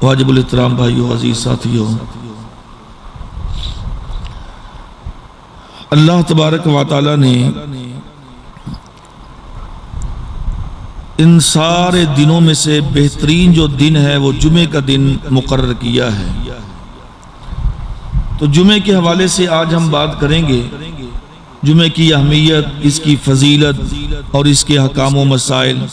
واجب الاحترام بھائیو، عزیز ساتھیو، اللہ تبارک و تعالی نے ان سارے دنوں میں سے بہترین جو دن ہے وہ جمعے کا دن مقرر کیا ہے۔ تو جمعے کے حوالے سے آج ہم بات کریں گے، جمعے کی اہمیت، اس کی فضیلت اور اس کے احکام و مسائل۔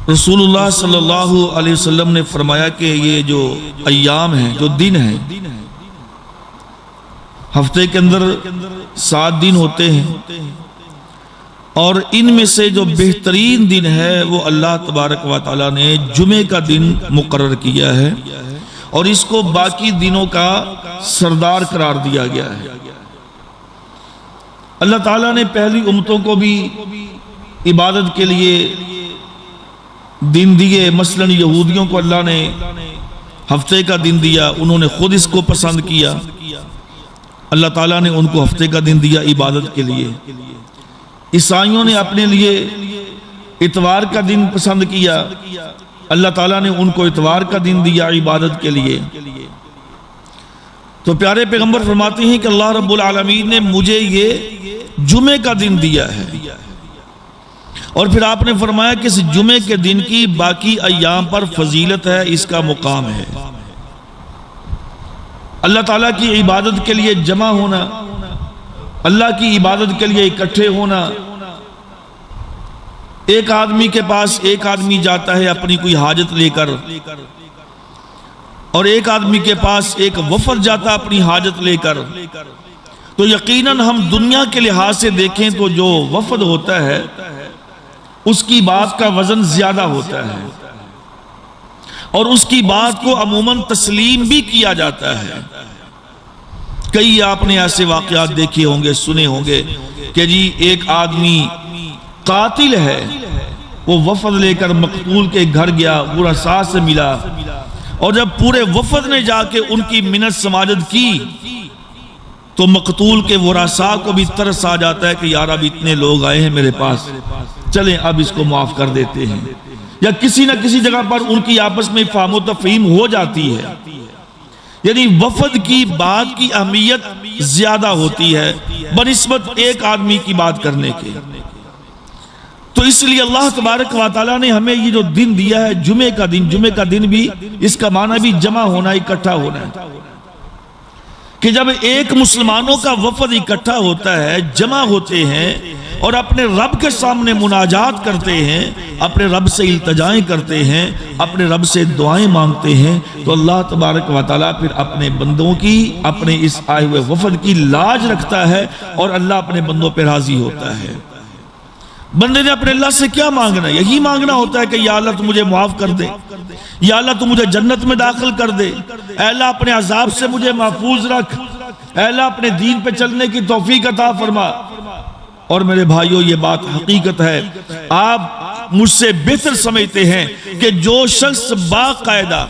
رسول اللہ صلی اللہ علیہ وسلم نے فرمایا کہ یہ جو ایام ہیں، جو دن ہیں، ہفتے کے اندر 7 دن ہوتے ہیں، اور ان میں سے جو بہترین دن ہے وہ اللہ تبارک و تعالیٰ نے جمعے کا دن مقرر کیا ہے، اور اس کو باقی دنوں کا سردار قرار دیا گیا ہے۔ اللہ تعالیٰ نے پہلی امتوں کو بھی عبادت کے لیے دن دیے، مثلا یہودیوں کو اللہ نے ہفتے کا دن دیا، انہوں نے خود اس کو پسند کیا، اللہ تعالیٰ نے ان کو ہفتے کا دن دیا عبادت کے لیے۔ عیسائیوں نے اپنے لیے اتوار کا دن پسند کیا، اللہ تعالیٰ نے ان کو اتوار کا دن دیا عبادت کے لیے۔ تو پیارے پیغمبر فرماتے ہیں کہ اللہ رب العالمین نے مجھے یہ جمعے کا دن دیا ہے، اور پھر آپ نے فرمایا کہ اس جمعے کے دن کی باقی ایام پر فضیلت ہے، اس کا مقام ہے۔ اللہ تعالیٰ کی عبادت کے لیے جمع ہونا، اللہ کی عبادت کے لیے اکٹھے ہونا۔ ایک آدمی کے پاس ایک آدمی جاتا ہے اپنی کوئی حاجت لے کر، اور ایک آدمی کے پاس ایک وفد جاتا اپنی حاجت لے کر، تو یقیناً ہم دنیا کے لحاظ سے دیکھیں تو جو وفد ہوتا ہے اس کی بات کا وزن زیادہ ہوتا ہے، اور اس کی بات کو عموماً تسلیم بھی کیا جاتا ہے۔ کئی آپ نے ایسے واقعات دیکھے ہوں گے، سنے ہوں گے کہ جی ایک آدمی قاتل ہے، وہ وفد لے کر مقتول کے گھر گیا، ورثاء سے ملا، اور جب پورے وفد نے جا کے ان کی منت سماجت کی تو مقتول کے ورثاء کو بھی ترس آ جاتا ہے کہ یار اب اتنے لوگ آئے ہیں میرے پاس، چلیں اب اس کو معاف کر دیتے ہیں، یا کسی نہ کسی جگہ پر ان کی آپس میں فہم و تفہیم ہو جاتی ہے۔ یعنی وفد کی بات کی اہمیت زیادہ ہوتی ہے بنسبت ایک آدمی کی بات کرنے کے۔ تو اس لیے اللہ تبارک و تعالیٰ نے ہمیں یہ جو دن دیا ہے جمعے کا دن، جمعے کا دن بھی اس کا معنی بھی جمع ہونا، اکٹھا ہونا ہے، کہ جب ایک مسلمانوں کا وفد اکٹھا ہوتا ہے، جمع ہوتے ہیں اور اپنے رب کے سامنے مناجات کرتے ہیں، اپنے رب سے التجائیں کرتے ہیں، اپنے رب سے دعائیں مانگتے ہیں، تو اللہ تبارک و تعالیٰ پھر اپنے بندوں کی، اپنے اس آئے ہوئے وفد کی لاج رکھتا ہے، اور اللہ اپنے بندوں پہ راضی ہوتا ہے۔ بندے نے اپنے اللہ سے کیا مانگنا ہے؟ یہی مانگنا ہوتا ہے کہ یا اللہ تو مجھے معاف کر دے، یا اللہ تو مجھے جنت میں داخل کر دے، اے اللہ اپنے عذاب سے مجھے محفوظ رکھ، اے اللہ اپنے دین پہ چلنے کی توفیق عطا فرما۔ اور میرے بھائیوں یہ بات حقیقت ہے، آپ مجھ سے بہتر سمجھتے ہیں کہ جو شخص باقاعدہ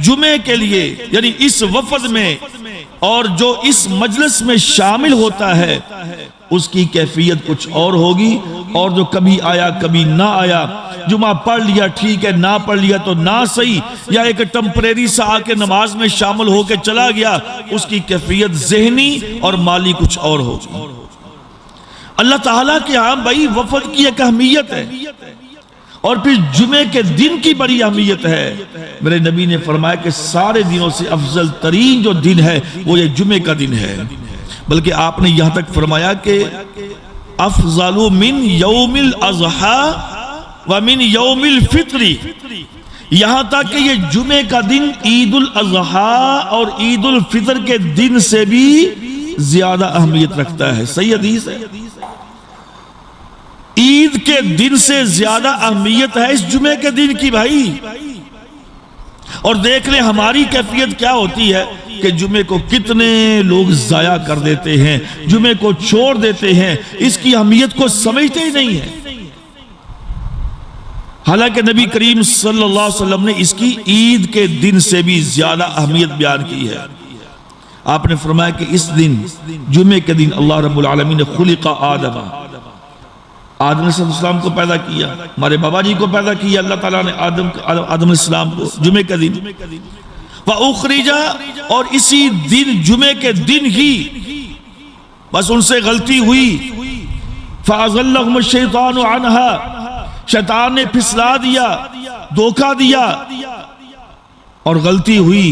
جمعے کے لیے یعنی اس وفد میں اور جو اس مجلس میں شامل ہوتا ہے اس کی کیفیت کچھ اور ہوگی، اور جو کبھی آیا کبھی نہ آیا، جمعہ پڑھ لیا ٹھیک ہے، نہ پڑھ لیا تو نہ صحیح، یا ایک ٹمپریری سا آ کے نماز میں شامل ہو کے چلا گیا، اس کی کیفیت ذہنی اور مالی کچھ اور ہوگی۔ اللہ تعالیٰ کے ہاں بھائی وفد کی ایک اہمیت ہے، اور پھر جمعے کے دن کی بڑی اہمیت ہے۔ میرے نبی نے فرمایا کہ سارے دنوں سے افضل ترین جو دن ہے وہ یہ جمعے کا دن ہے، بلکہ آپ نے یہاں تک فرمایا کہ افضل من یوم الاضحیٰ ومن یوم الفطر، یہاں تک کہ یہ جمعے کا دن عید الاضحیٰ اور عید الفطر کے دن سے بھی زیادہ اہمیت رکھتا ہے۔ صحیح حدیث ہے، عید کے دن سے زیادہ اہمیت ہے اس جمعے کے دن کی بھائی۔ اور دیکھ لیں ہماری کیفیت کیا ہوتی ہے کہ جمعے کو کتنے لوگ ضائع کر دیتے ہیں، جمعے کو چھوڑ دیتے ہیں، اس کی اہمیت کو سمجھتے ہی نہیں ہیں۔ حالانکہ نبی کریم صلی اللہ علیہ وسلم نے اس کی عید کے دن سے بھی زیادہ اہمیت بیان کی ہے۔ آپ نے فرمایا کہ اس دن جمعے کے دن اللہ رب العالمین نے خلق آدم، آدم علیہ السلام کو پیدا کیا، ہمارے بابا جی کو پیدا کیا اللہ تعالیٰ نے آدم علیہ السلام کو جمعے کا دن، وَأُخْرِجَ اور اسی دن جمعے کے دن ہی بس ان سے غلطی ہوئی، فَأَزَلَّهُمُ الشَّيْطَانُ عَنْهَا شیطان نے پھسلا دیا، دھوکہ دیا اور غلطی ہوئی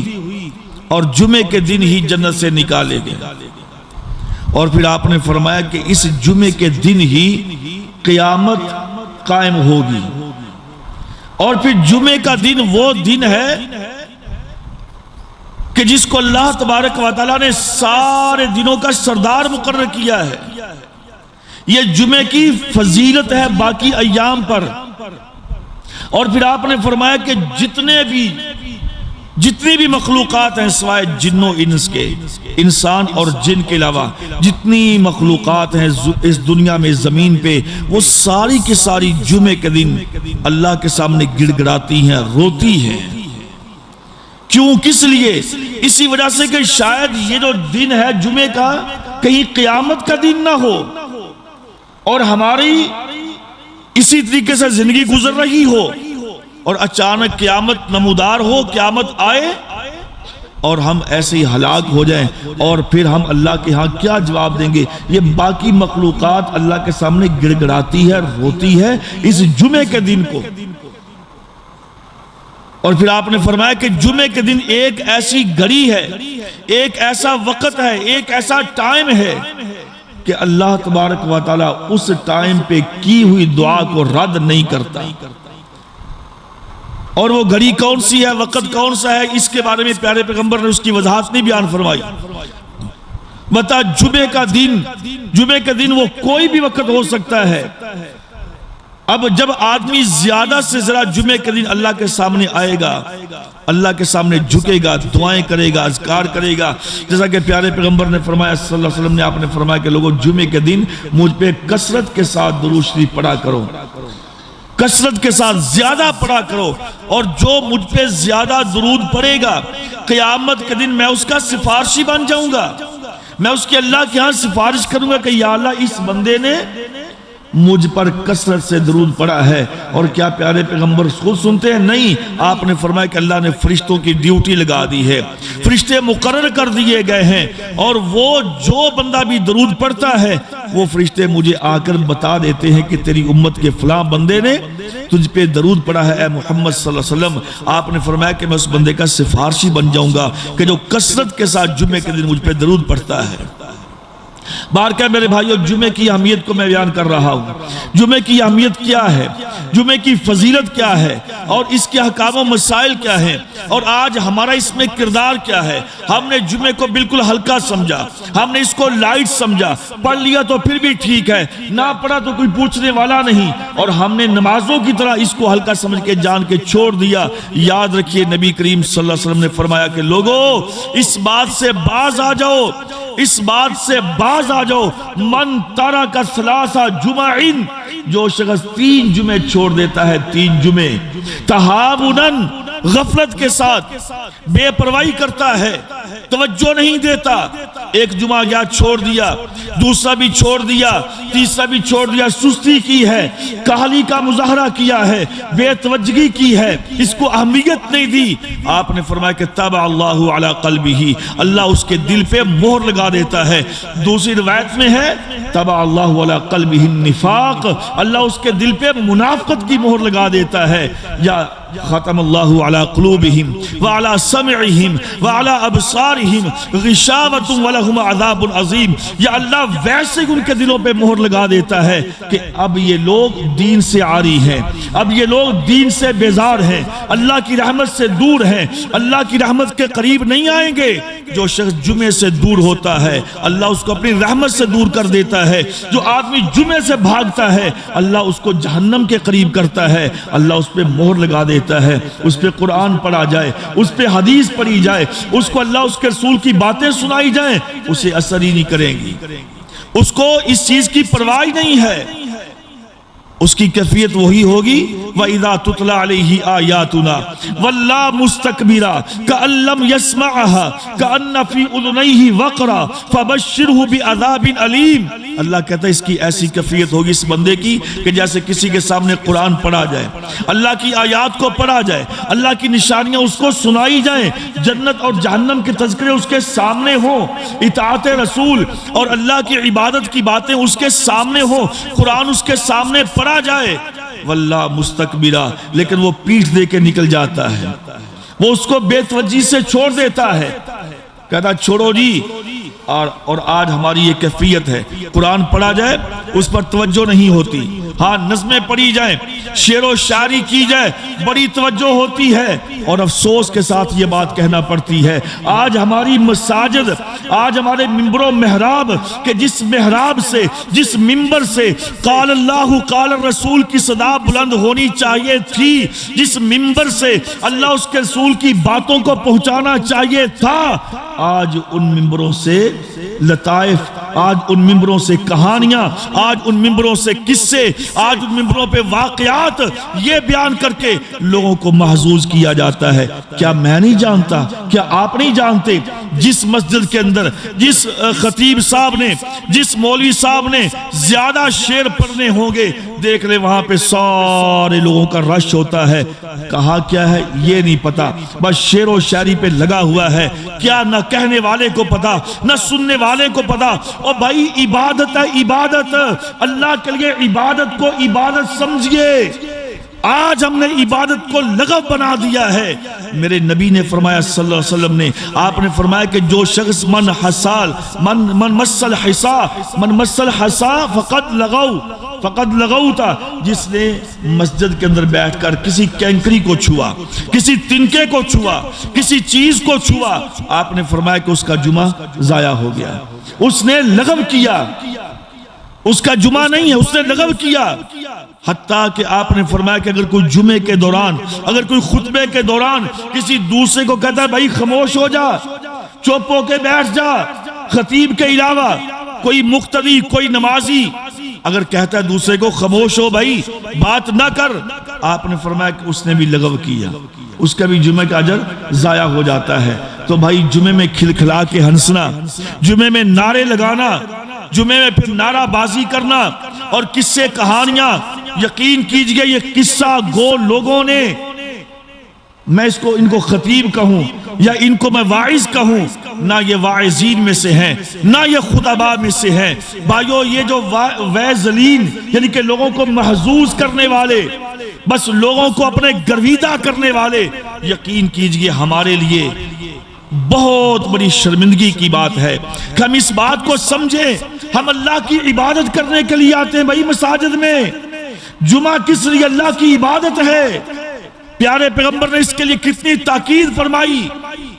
اور جمعے کے دن ہی جنت سے نکالے گئے۔ اور پھر آپ نے فرمایا کہ اس جمعے کے دن ہی قیامت قائم ہوگی، اور پھر جمعے کا دن وہ دن ہے کہ جس کو اللہ تبارک و تعالیٰ نے سارے دنوں کا سردار مقرر کیا ہے۔ یہ جمعے کی فضیلت ہے باقی ایام پر۔ اور پھر آپ نے فرمایا کہ جتنی بھی مخلوقات ہیں سوائے جن و انس کے، انسان اور جن کے علاوہ جتنی مخلوقات ہیں اس دنیا میں زمین پہ، وہ ساری کی ساری جمعے کے دن اللہ کے سامنے گڑ گڑاتی ہیں، روتی ہیں۔ کیوں؟ کس لیے؟ اسی وجہ سے کہ شاید یہ جو دن ہے جمعے کا کہیں قیامت کا دن نہ ہو اور ہماری اسی طریقے سے زندگی گزر رہی ہو اور اچانک قیامت نمودار ہو، قیامت آئے اور ہم ایسے ہی ہلاک ہو جائیں، اور پھر ہم اللہ کے ہاں کیا جواب دیں گے؟ یہ باقی مخلوقات اللہ کے سامنے گڑ گڑاتی ہے، روتی ہے اس جمعے کے دن کو۔ اور پھر آپ نے فرمایا کہ جمعے کے دن ایک ایسی گھڑی ہے، ایک ایسا وقت ہے، ایک ایسا ٹائم ہے کہ اللہ تبارک و تعالیٰ اس ٹائم پہ کی ہوئی دعا کو رد نہیں کرتا۔ اور وہ گھڑی کون سی ہے، وقت کون سا ہے، اس کے بارے میں پیارے پیغمبر نے اس کی وضاحت نہیں بیان فرمائی۔ بتا جمعے کا دن وہ کوئی بھی وقت ہو سکتا ہے۔ اب جب آدمی زیادہ سے ذرا جمعے کے دن اللہ کے سامنے آئے گا، اللہ کے سامنے جھکے گا، دعائیں کرے گا، اذکار کرے گا، جیسا کہ پیارے پیغمبر نے فرمایا صلی اللہ علیہ وسلم نے، آپ نے فرمایا کہ لوگوں جمعے کے دن مجھ پہ کثرت کے ساتھ درود شریف پڑھا کرو، کثرت کے ساتھ زیادہ پڑھا کرو، اور جو مجھ پہ زیادہ درود پڑھے گا قیامت کے دن میں اس کا سفارشی بن جاؤں گا، میں اس کے اللہ کے ہاں سفارش کروں گا کہ یا اللہ اس بندے نے مجھ پر کثرت سے درود پڑھا ہے۔ اور کیا پیارے پیغمبر خود سنتے ہیں؟ نہیں، آپ نے فرمایا کہ اللہ نے فرشتوں کی ڈیوٹی لگا دی ہے، فرشتے مقرر کر دیے گئے ہیں، اور وہ جو بندہ بھی درود پڑھتا ہے وہ فرشتے مجھے آ کر بتا دیتے ہیں کہ تیری امت کے فلاں بندے نے تجھ پہ درود پڑھا ہے اے محمد صلی اللہ علیہ وسلم۔ آپ نے فرمایا کہ میں اس بندے کا سفارشی بن جاؤں گا کہ جو کثرت کے ساتھ جمعے کے دن مجھ پہ درود پڑھتا ہے۔ بارکہ میرے بھائیو، جمعے کی اہمیت کو میں بیان کر رہا ہوں۔ جمعے کی اہمیت کیا ہے، جمعے کی فضیلت کیا ہے، اور اس کے احکام و مسائل کیا ہیں، اور آج ہمارا اس میں کردار کیا ہے۔ ہم نے جمعے کو بالکل ہلکا سمجھا، ہم نے اس کو لائٹ سمجھا، پڑھ لیا تو پھر بھی ٹھیک ہے، نہ پڑھا تو کوئی پوچھنے والا نہیں، اور ہم نے نمازوں کی طرح اس کو ہلکا سمجھ کے جان کے چھوڑ دیا۔ یاد رکھیے نبی کریم صلی اللہ علیہ وسلم نے فرمایا کہ لوگوں اس بات سے باز آ جاؤ، اس بات سے باز آ جاؤ، من ترک ثلاثہ جمعین، جو شخص 3 جمعے چھوڑ دیتا ہے، 3 جمعے تہاونن، غفلت کے ساتھ بے پرواہی کرتا ہے، توجہ نہیں دیتا، ایک جمعہ گیا چھوڑ دیا، دوسرا بھی چھوڑ دیا، تیسرا بھی چھوڑ دیا، سستی کی ہے، کاہلی کا مظاہرہ کیا ہے، بے توجہی کی ہے، اس کو اہمیت نہیں دی، آپ نے فرمایا کہ طبع اللہ علی قلبہ، اللہ اس کے دل پہ مہر لگا دیتا ہے۔ دوسری روایت میں ہے طبع اللہ علی قلبہ النفاق، اللہ اس کے دل پہ منافقت کی مہر لگا دیتا ہے۔ یا ختم اللہ علی قلوبہم وعلی سمعہم وعلی ابصارہم غشاوۃ ولہم عذاب عظیم، یا اللہ ویسے ان کے دلوں پہ مہر لگا دیتا ہے کہ اب یہ لوگ دین سے عاری ہیں، اب یہ لوگ دین سے بیزار ہیں، اللہ کی رحمت سے دور ہیں، اللہ کی رحمت کے قریب نہیں آئیں گے۔ جو شخص جمعے سے دور ہوتا ہے اللہ اس کو اپنی رحمت سے دور کر دیتا ہے، جو آدمی جمعے سے بھاگتا ہے اللہ اس کو جہنم کے قریب کرتا ہے، اللہ اس پہ مہر لگا دیتا ہے، اس پہ قرآن پڑھا جائے، اس پہ حدیث پڑھی جائے، اس کو اللہ اس کے رسول کی باتیں سنائی جائیں، اسے اثر ہی نہیں کریں گی، اس کو اس چیز کی پرواہ نہیں ہے، اس کی کیفیت وہی ہوگی وَإِذَا تُتْلَى عَلَيْهِ آيَاتُنَا وَلَّا مُسْتَكْبِرًا كَأَن لَّمْ يَسْمَعْهَا كَأَنَّ فِي أُذُنَيْهِ وَقْرًا فَبَشِّرْهُ بِعَذَابٍ أَلِيمٍ۔ اللہ کہتا ہے اس کی ایسی کیفیت ہوگی اس بندے کی کہ جیسے کسی کے سامنے قرآن پڑھا جائے، اللہ کی آیات کو پڑھا جائے، اللہ کی نشانیاں اس کو سنائی جائیں، جنت اور جہنم کے تذکرے اس کے سامنے ہوں، اطاعت رسول اور اللہ کی عبادت کی باتیں اس کے سامنے ہوں، قرآن اس کے سامنے پڑھا جائے، واللہ مستکبرہ، لیکن وہ پیٹھ دے کے نکل جاتا ہے، وہ اس کو بے توجہی سے چھوڑ دیتا ہے، کہتا چھوڑو جی۔ اور آج ہماری یہ کیفیت ہے، قرآن پڑھا جائے اس پر توجہ نہیں ہوتی، ہاں نظمیں پڑھی جائیں، شعر و شاعری کی جائے بڑی توجہ ہوتی ہے، اور افسوس کے ساتھ یہ بات کہنا پڑتی ہے آج ہماری مساجد، آج ہمارے ممبر و محراب کہ جس محراب سے، جس ممبر سے قال اللہ قال الرسول کی صدا بلند ہونی چاہیے تھی، جس ممبر سے اللہ اس کے رسول کی باتوں کو پہنچانا چاہیے تھا، آج ان ممبروں سے لطائف، آج ان ممبروں سے کہانیاں، آج ان ممبروں سے قصے، آج ان ممبروں پہ واقعات یہ بیان کر کے لوگوں کو محظوظ کیا جاتا ہے۔ کیا میں نہیں جانتا، کیا آپ نہیں جانتے جس مسجد کے اندر جس خطیب صاحب نے، جس مولوی صاحب نے زیادہ شعر پڑھنے ہوں گے، دیکھ لے وہاں پہ سارے لوگوں کا رش ہوتا ہے، کہا کیا ہے یہ نہیں پتا، بس شعر و شاعری پہ لگا ہوا ہے، کیا نہ کہنے والے کو پتا نہ سننے والے کو پتا۔ اور بھائی عبادت ہے، عبادت اللہ کے لیے عبادت کو عبادت سمجھئے، آج ہم نے عبادت کو لغو بنا دیا ہے۔ میرے نبی نے فرمایا صلی اللہ علیہ وسلم نے، آپ نے فرمایا کہ جو شخص من مسل حسا فقد لغوتا، جس نے مسجد کے اندر بیٹھ کر کسی کینکری کو چھوا، کسی تنکے کو چھوا، کسی چیز کو چھوا، آپ نے فرمایا کہ اس کا جمعہ ضائع ہو گیا، اس نے لغو کیا، اس کا جمعہ نہیں ہے، اس نے لغو کیا۔ حتیٰ کہ آپ نے فرمایا کہ اگر کوئی جمعے کے دوران، اگر کوئی خطبے کے دوران کسی دوسرے کو کہتا ہے بھائی خاموش ہو جا، چپ ہو کے بیٹھ جا، خطیب کے علاوہ کوئی مقتدی، کوئی نمازی اگر کہتا ہے دوسرے کو خاموش ہو بھائی بات نہ کر، آپ نے فرمایا کہ اس نے بھی لغو کیا، اس کا بھی جمعہ کا اجر ضائع ہو جاتا ہے۔ تو بھائی جمعے میں کھلکھلا کے ہنسنا، جمعے میں نعرے لگانا، جمعے میں پھر نعرہ بازی کرنا اور قصے کہانیاں، یقین کیجئے یہ قصہ گو لوگوں نے، میں ان کو خطیب کہوں یا ان کو میں واعظ کہوں، نہ یہ واعظین میں سے ہیں نہ یہ خطباء میں سے ہیں۔ بھائیو یہ جو ویزلین یعنی کہ لوگوں کو محظوظ کرنے والے، بس لوگوں کو اپنے گرویدہ کرنے والے، یقین کیجئے ہمارے لیے بہت بڑی شرمندگی کی بات ہے کہ ہم اس بات کو سمجھیں، ہم اللہ کی عبادت کرنے کے لیے آتے ہیں بھائی مساجد میں، جمعہ کس لیے اللہ کی عبادت ہے، پیارے پیغمبر نے اس کے لیے کتنی تاکید فرمائی،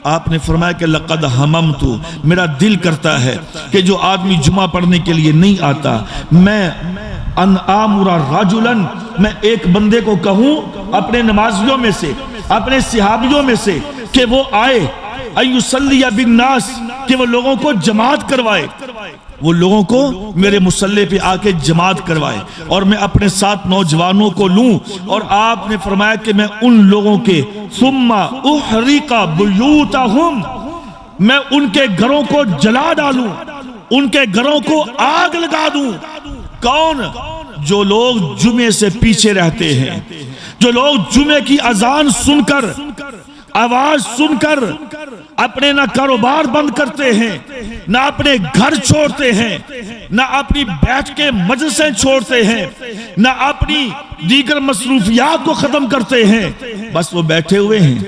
آپ نے فرمایا کہ لقد ہممت، میرا دل کرتا ہے کہ جو آدمی جمعہ پڑھنے کے لیے نہیں آتا، میں ان آمر رجلا، میں ایک بندے کو کہوں اپنے نمازیوں میں سے، اپنے صحابیوں میں سے کہ وہ آئے، ایصلی بالناس، کہ وہ لوگوں کو جماعت کروائے، وہ لوگوں کو میرے مصلی پہ آ کے جماعت کروائے، اور میں اپنے ساتھ نوجوانوں کو لوں، اور آپ نے فرمایا کہ میں ان لوگوں کے ثم احرق بیوتہم، میں ان کے گھروں کو جلا ڈالوں، ان کے گھروں کو آگ لگا دوں۔ کون؟ جو لوگ جمعے سے پیچھے رہتے ہیں، جو لوگ جمعے کی اذان سن کر، آواز سن کر اپنے نہ کاروبار بند کرتے ہیں، نہ اپنے گھر چھوڑتے ہیں، نہ اپنی بیٹھ کے مجلسیں چھوڑتے ہیں، نہ اپنی دیگر مصروفیات کو ختم کرتے ہیں، بس وہ بیٹھے ہوئے ہیں،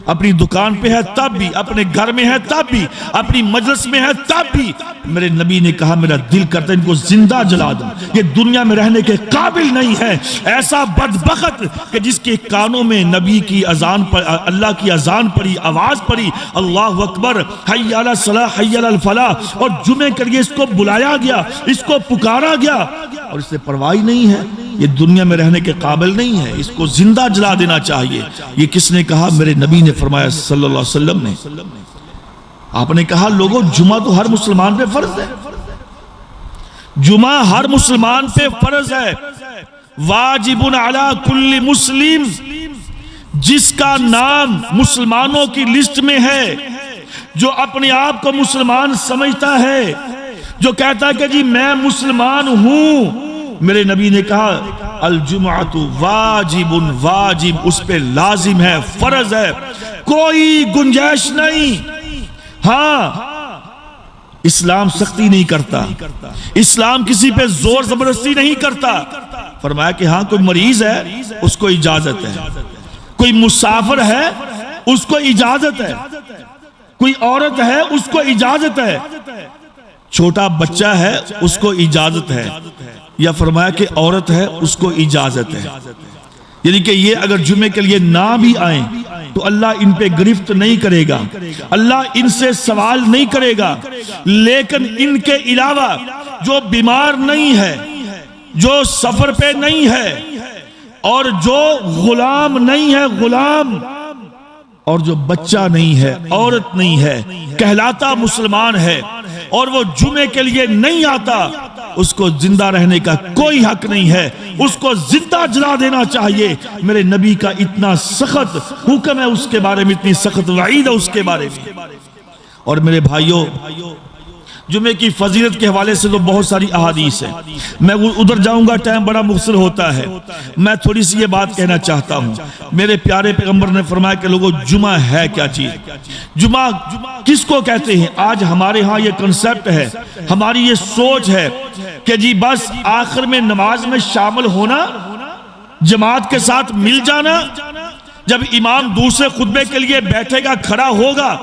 اپنی دکان پہ ہے تب بھی، اپنے گھر میں ہے تب بھی، اپنی مجلس میں ہے تب بھی۔ میرے نبی نے کہا میرا دل کرتا ہے ان کو زندہ جلا دوں، یہ دنیا میں رہنے کے قابل نہیں ہے، ایسا بدبخت کہ جس کے کانوں میں نبی کی اذان پر، اللہ کی اذان پڑی، آواز پڑی، اللہ اکبر، حی علی الصلاۃ حی علی الفلاح، اور جمعے کے لیے اس کو بلایا گیا، اس کو پکارا گیا، اور اس سے پرواہ نہیں ہے، یہ دنیا میں رہنے کے قابل نہیں ہے، اس کو زندہ جلا دینا چاہیے۔ یہ کس نے کہا؟ میرے نبی نے فرمایا صلی اللہ علیہ وسلم نے۔ آپ نے کہا لوگوں جمعہ تو ہر مسلمان پہ فرض ہے، جمعہ ہر مسلمان پہ فرض ہے، واجب علی کل مسلم، جس کا نام مسلمانوں کی لسٹ میں ہے، جو اپنے آپ کو مسلمان سمجھتا ہے، جو کہتا ہے کہ جی میں مسلمان ہوں، میرے نبی نے کہا الجمعۃ واجب، واجب اس پہ لازم ہے، فرض ہے، کوئی گنجائش نہیں۔ ہاں اسلام سختی نہیں کرتا، اسلام کسی پہ زور زبردستی نہیں کرتا۔ فرمایا کہ ہاں کوئی مریض ہے اس کو اجازت ہے، کوئی مسافر ہے اس کو اجازت ہے، کوئی عورت ہے اس کو اجازت ہے، چھوٹا بچہ ہے اس کو اجازت ہے، یا فرمایا کہ عورت ہے اس کو اجازت ہے۔ یعنی کہ یہ اگر جمعے کے لیے نہ بھی آئیں تو اللہ ان پہ گرفت نہیں کرے گا، اللہ ان سے سوال نہیں کرے گا، لیکن ان کے علاوہ جو بیمار نہیں ہے، جو سفر پہ نہیں ہے، اور جو غلام نہیں ہے، غلام، اور جو بچہ نہیں ہے، عورت نہیں ہے، کہلاتا مسلمان ہے، اور وہ جمعے کے لیے نہیں آتا، اس کو زندہ رہنے کا کوئی حق نہیں ہے، اس کو زندہ جلا دینا چاہیے۔ میرے نبی کا اتنا سخت حکم ہے اس کے بارے میں، اتنی سخت وعید ہے اس کے بارے میں۔ اور میرے بھائیوں، جمعے کی فضیلت کے حوالے سے تو بہت ساری احادیث ہیں، میں ادھر جاؤں گا ٹائم بڑا مختصر ہوتا ہے، میں تھوڑی سی یہ بات کہنا چاہتا ہوں۔ میرے پیارے پیغمبر نے فرمایا کہ لوگوں جمعہ ہے کیا چیز، جمعہ کس کو کہتے ہیں؟ آج ہمارے ہاں یہ کنسپٹ ہے، ہماری یہ سوچ ہے کہ جی بس آخر میں نماز میں شامل ہونا، جماعت کے ساتھ مل جانا، جب امام دوسرے خطبے کے لیے بیٹھے گا، کھڑا ہوگا،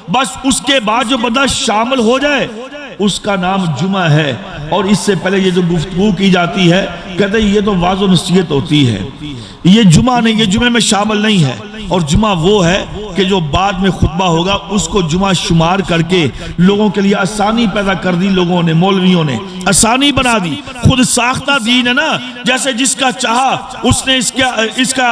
بس اس کے بعد جو بندہ شامل ہو جائے اس کا نام جمعہ ہے۔ اور اس سے پہلے یہ جو گفتگو کی جاتی ہے، کہتے ہیں یہ تو واعظ و نصیحت ہوتی ہے، یہ جمعہ نہیں، یہ جمعے میں شامل نہیں ہے۔ اور جمعہ وہ ہے کہ جو بعد میں خطبہ ہوگا اس کو جمعہ شمار کر کے لوگوں کے لیے آسانی پیدا کر دی، لوگوں نے، مولویوں نے آسانی بنا دی۔ خود ساختہ دین ہے نا، جیسے جس کا چاہا اس نے اس کا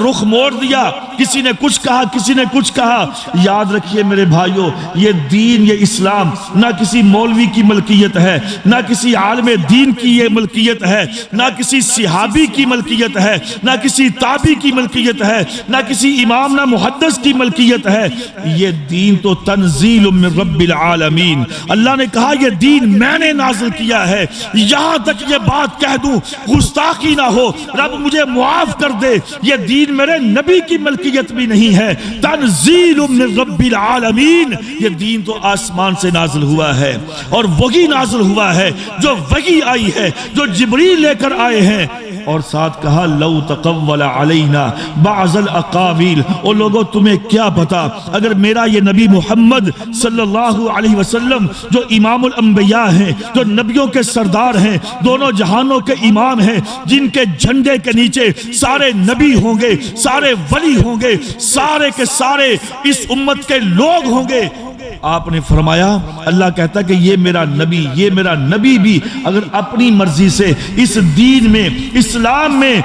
رخ موڑ دیا، کسی نے کچھ کہا، کسی نے کچھ کہا۔ یاد رکھیے میرے بھائیوں، یہ دین، یہ اسلام نہ کسی مولوی کی ملکیت ہے، نہ کسی عالم دین کی یہ ملکیت ہے، نہ کسی صحابی کی ملکیت ہے، نہ کسی تابعی کی ملکیت ہے، نہ کسی امام نہ محدث کی ملکیت ہے۔ یہ دین تو تنزیل من رب العالمین، اللہ نے کہا یہ دین میں نے نازل کیا ہے۔ یہاں تک یہ بات کہہ دوں، گستاخی نہ ہو، رب مجھے معاف کر دے، یہ دین میرے نبی کی ملکیت بھی نہیں ہے، تنزیل من رب العالمین، یہ دین تو آسمان سے نازل ہوا ہے، اور وہی نازل ہوا ہے جو وحی آئی ہے، جو جبریل لے کر آئے ہیں۔ اور ساتھ کہا لو تقول علینا بعض الاقاویل، او لوگوں تمہیں کیا پتا اگر میرا یہ نبی محمد صلی اللہ علیہ وسلم جو امام الانبیاء ہیں، جو نبیوں کے سردار ہیں، دونوں جہانوں کے امام ہیں، جن کے جھنڈے کے نیچے سارے نبی ہوں گے، سارے ولی ہوں گے، سارے کے سارے اس امت کے لوگ ہوں گے۔ آپ نے فرمایا، اللہ کہتا کہ یہ میرا نبی بھی اگر اپنی مرضی سے اس دین میں، اسلام میں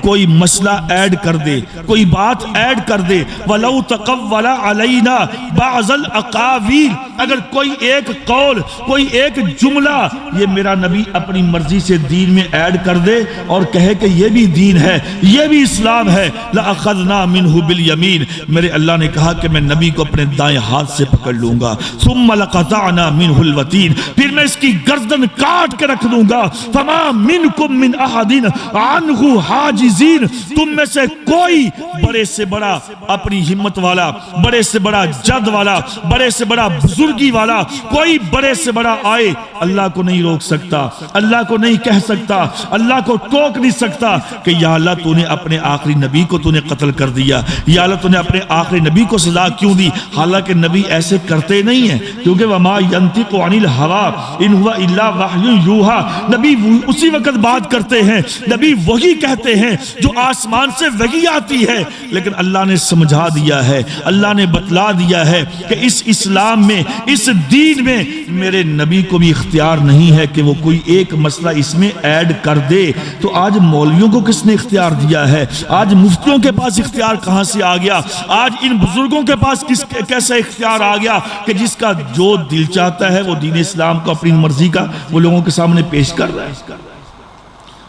کوئی مسئلہ ایڈ کر دے، کوئی بات ایڈ کر دے، وَلَوْ تَقَوَّلَ عَلَيْنَا بَعْضَ الْأَقَاوِيلِ، اگر کوئی ایک قول، کوئی ایک جملہ یہ میرا نبی اپنی مرضی سے دین میں ایڈ کر دے اور کہے کہ یہ بھی دین ہے، یہ بھی اسلام ہے، لَأَخَذْنَا مِنْهُ بِالْيَمِينِ، میرے اللہ نے کہا کہ میں نبی کو اپنے دائیں ہاتھ سے پکڑ لوں گا، ثُمَّ لَقَطَعْنَا مِنْهُ الْوَتِينَ، پھر میں اس کی گردن کاٹ کے رکھ دوں گا، فَمَا مِنْكُمْ مِنْ أَحَدٍ عَنْهُ حَاجِزٍ، تم میں سے کوئی بڑے سے بڑا اپنی ہمت والا، بڑے سے بڑا جد والا، بڑے سے بڑا بزرگی والا، کوئی بڑے سے بڑا آئے، اللہ کو نہیں روک سکتا، اللہ کو نہیں کہہ سکتا، اللہ کو ٹوک نہیں سکتا کہ یا اللہ تو نے اپنے آخری نبی کو تو نے قتل کر دیا، یا اللہ تو نے اپنے آخری نبی کو سزا کیوں دی؟ حالانکہ نبی ایسے کرتے نہیں ہیں، کیونکہ وَمَا يَنْتِقُ عَنِ الْهَوَىٰ إِنْ هُوَ إِلَّا وَحْيٌ يُوحَىٰ، نبی اسی وقت بات کرتے ہیں، نبی وہی کہتے ہیں جو آسمان سے وحی آتی ہے، لیکن اللہ نے سمجھا دیا ہے، اللہ نے بتلا دیا ہے کہ اس اسلام میں، اس دین میں میرے نبی کو بھی اختیار نہیں ہے کہ وہ کوئی ایک مسئلہ اس میں ایڈ کر دے۔ تو آج مولویوں کو کس نے اختیار دیا ہے؟ آج مفتیوں کے پاس اختیار کہاں سے آ گیا؟ آج ان بزرگوں کے پاس کیسے اختیار آ گیا کہ جس کا جو دل چاہتا ہے وہ دین اسلام کو اپنی مرضی کا وہ لوگوں کے سامنے پیش کر رہا ہے۔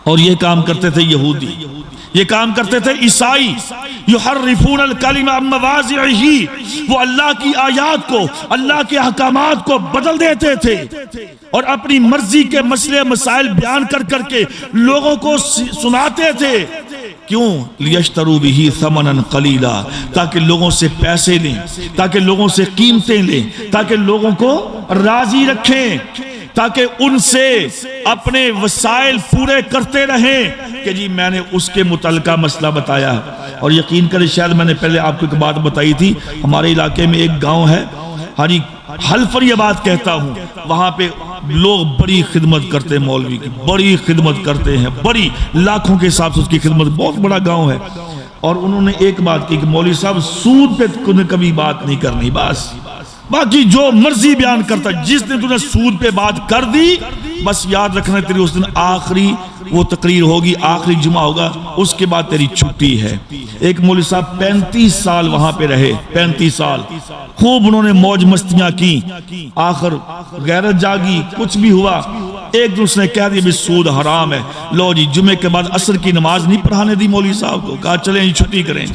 اور یہ کام کرتے تھے یہودی، یہ کام کرتے تھے عیسائی، یحرفون الکلم عن مواضعہ، وہ اللہ کی آیات کو، اللہ کے احکامات کو بدل دیتے تھے اور اپنی مرضی کے مسئلے مسائل بیان کر کر کے لوگوں کو سناتے تھے۔ کیوں؟ لیشتروا بہ ثمنا قلیلا، تاکہ لوگوں سے پیسے لیں، تاکہ لوگوں سے قیمتیں لیں، تاکہ لوگوں کو راضی رکھیں، تاکہ ان سے اپنے وسائل پورے کرتے رہیں کہ جی میں نے اس کے متعلقہ مسئلہ بتایا۔ اور یقین کریں، شاید میں نے پہلے آپ کو ایک بات بتائی تھی، ہمارے علاقے میں ایک گاؤں ہے، ہری حلفاً یہ بات کہتا ہوں، وہاں پہ لوگ بڑی خدمت کرتے ہیں، مولوی کی بڑی خدمت کرتے ہیں، بڑی لاکھوں کے حساب سے اس کی خدمت، بہت بڑا گاؤں ہے۔ اور انہوں نے ایک بات کی کہ مولوی صاحب سود پہ کبھی بات نہیں کرنی، بس باقی جو مرضی بیان کرتا، جس دن تُو نے سود پہ بات کر دی بس یاد رکھنا تیری اس دن آخری وہ تقریر ہوگی، آخری جمعہ ہوگا، اس کے بعد تیری چھٹی ہے۔ ایک مولوی صاحب 35 سال وہاں پہ رہے، 35 سال خوب انہوں نے موج مستیاں کی، آخر غیرت جاگی، کچھ بھی ہوا، ایک دن اس نے کہہ دیا بھی سود حرام ہے، لو جی جمعے کے بعد عصر کی نماز نہیں پڑھانے دی مولوی صاحب کو، کہا چلیں چھٹی کریں۔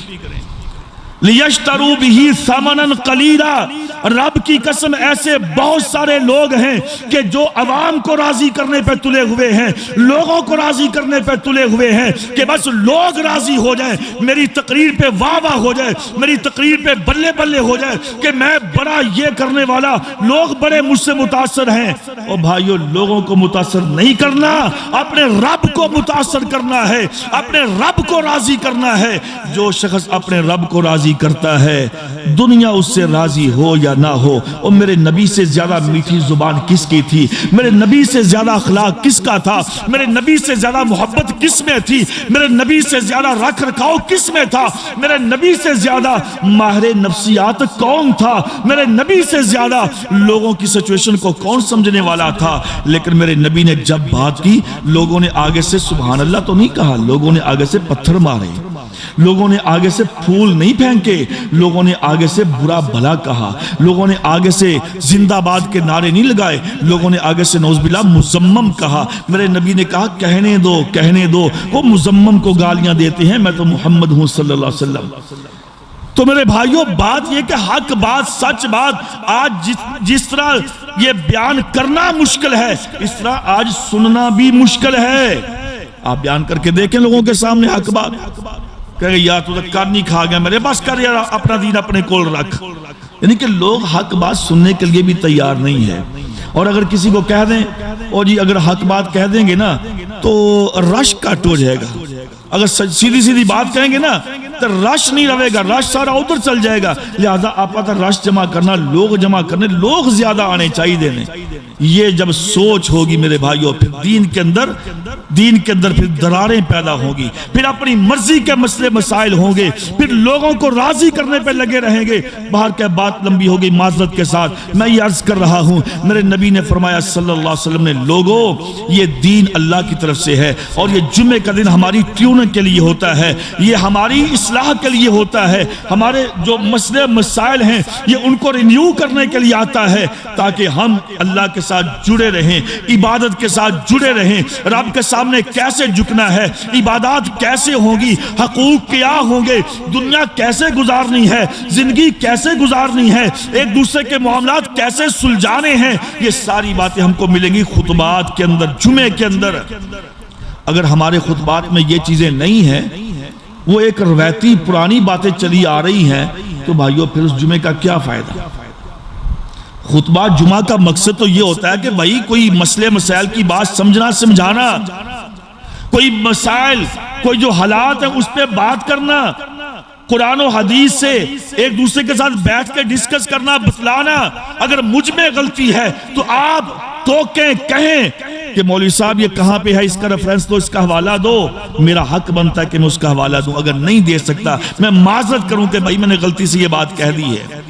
لیشتروا بہ ثمنا قلیلا، رب کی قسم ایسے بہت سارے لوگ ہیں کہ جو عوام کو راضی کرنے پہ تلے ہوئے ہیں، لوگوں کو راضی کرنے پہ تلے ہوئے ہیں کہ بس لوگ راضی ہو جائیں، میری تقریر پہ واہ واہ ہو جائے، میری تقریر پہ بلے بلے ہو جائے کہ میں بڑا یہ کرنے والا، لوگ بڑے مجھ سے متاثر ہیں۔ اور بھائیو، لوگوں کو متاثر نہیں کرنا، اپنے رب کو متاثر کرنا ہے، اپنے رب کو راضی کرنا ہے۔ جو شخص اپنے رب کو راضی کرتا ہے، دنیا اس سے راضی ہو یا نہ ہو۔ اور میرے نبی سے زیادہ میٹھی زبان کس کی تھی؟ میرے نبی سے زیادہ اخلاق کس کا تھا؟ میرے نبی سے زیادہ محبت کس میں تھی؟ میرے نبی سے زیادہ رکھ رکھاؤ کس میں تھا؟ میرے نبی سے زیادہ ماہر نفسیات کون تھا؟ میرے نبی سے زیادہ لوگوں کی سچویشن کو کون سمجھنے والا تھا؟ لیکن میرے نبی نے جب بات کی، لوگوں نے آگے سے سبحان اللہ تو نہیں کہا، لوگوں نے آگے سے پتھر مارے، لوگوں نے آگے سے پھول نہیں پھینکے، لوگوں نے آگے سے برا بھلا کہا، لوگوں نے آگے سے زندہ باد کے نعرے نہیں لگائے، لوگوں نے آگے سے نعوذ باللہ مذمم کہا۔ میرے نبی نے کہا کہنے دو کہنے دو، وہ مذمم کو گالیاں دیتے ہیں، میں تو محمد ہوں صلی اللہ علیہ وسلم۔ تو میرے بھائیوں، بات یہ کہ حق بات، سچ بات، آج جس طرح یہ بیان کرنا مشکل ہے، اس طرح آج سننا بھی مشکل ہے۔ آپ بیان کر کے دیکھیں لوگوں کے سامنے حق بات، کہ یا تو کر نہیں کھا گیا میرے، بس کر یار، اپنا دین اپنے کول رکھ۔ یعنی کہ لوگ حق بات سننے کے لیے بھی تیار نہیں ہے۔ اور اگر کسی کو کہہ دیں، اور جی اگر حق بات کہہ دیں گے نا تو رش کٹ ہو جائے گا، اگر سیدھی سیدھی بات کہیں گے نا تو رش نہیں رہے گا، رش سارا ادھر چل جائے گا۔ لہذا آپ پتہ رش جمع کرنا، لوگ جمع کرنے، لوگ زیادہ آنے چاہیے دینے۔ یہ جب سوچ ہوگی میرے بھائیوں، پھر دین کے اندر پھر دراریں پیدا ہوگی، پھر اپنی مرضی کے مسئلے مسائل ہوں گے، پھر لوگوں کو راضی کرنے پہ لگے رہیں گے۔ باہر کے بات لمبی ہوگی، معذرت کے ساتھ میں یہ عرض کر رہا ہوں، میرے نبی نے فرمایا صلی اللہ علیہ وسلم نے، لوگوں یہ دین اللہ کی طرف سے ہے، اور یہ جمعے کا دن ہماری ٹیوننگ کے لیے ہوتا ہے، یہ ہماری اصلاح کے لیے ہوتا ہے، ہمارے جو مسئلے مسائل ہیں یہ ان کو رینیو کرنے کے لیے آتا ہے، تاکہ ہم اللہ کے ساتھ جڑے رہیں، عبادت کے ساتھ جڑے رہیں، رب کے سامنے کیسے جھکنا ہے، عبادات کیسے ہوں گی، حقوق کیا ہوں گے، دنیا کیسے گزارنی ہے، زندگی کیسے گزارنی ہے، ایک دوسرے کے معاملات کیسے سلجھانے ہیں، یہ ساری باتیں ہم کو ملیں گی خطبات کے اندر، جمعے کے اندر۔ اگر ہمارے خطبات میں یہ چیزیں نہیں ہیں، وہ ایک روایتی پرانی باتیں چلی آ رہی ہیں، تو بھائیو پھر اس جمعے کا کیا فائدہ؟ خطبہ جمعہ کا مقصد تو یہ ہوتا ہے کہ بھائی کوئی مسئلے مسائل کی بات سمجھنا سمجھانا، کوئی مسائل، کوئی جو حالات ہیں اس پہ بات کرنا، قرآن و حدیث سے ایک دوسرے کے ساتھ بیٹھ کے ڈسکس کرنا، بتلانا۔ اگر مجھ میں غلطی ہے تو آپ ٹوکیں، کہیں کہ مولوی صاحب یہ کہاں پہ ہے، اس کا ریفرنس دو، اس کا حوالہ دو، میرا حق بنتا ہے کہ میں اس کا حوالہ دوں۔ اگر نہیں دے سکتا، میں معذرت کروں کہ بھائی میں نے غلطی سے یہ بات کہہ دی ہے۔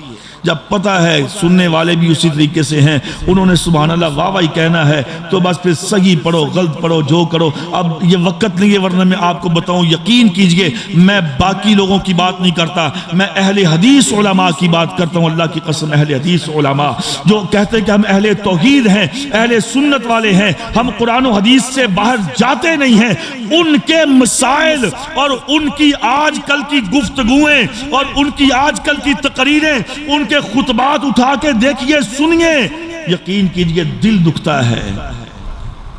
جب پتہ ہے سننے والے بھی اسی طریقے سے ہیں، انہوں نے سبحان اللہ واہ واہ کہنا ہے، تو بس پھر صحیح پڑھو غلط پڑھو جو کرو۔ اب یہ وقت نہیں ہے ورنہ میں آپ کو بتاؤں، یقین کیجئے میں باقی لوگوں کی بات نہیں کرتا، میں اہل حدیث علماء کی بات کرتا ہوں۔ اللہ کی قسم اہل حدیث علماء جو کہتے ہیں کہ ہم اہل توحید ہیں، اہل سنت والے ہیں، ہم قرآن و حدیث سے باہر جاتے نہیں ہیں، ان کے مسائل اور ان کی آج کل کی گفتگویں اور ان کی آج کل کی تقریریں، ان کے خطبات اٹھا کے دیکھیے سنیے، یقین کیجئے دل دکھتا ہے،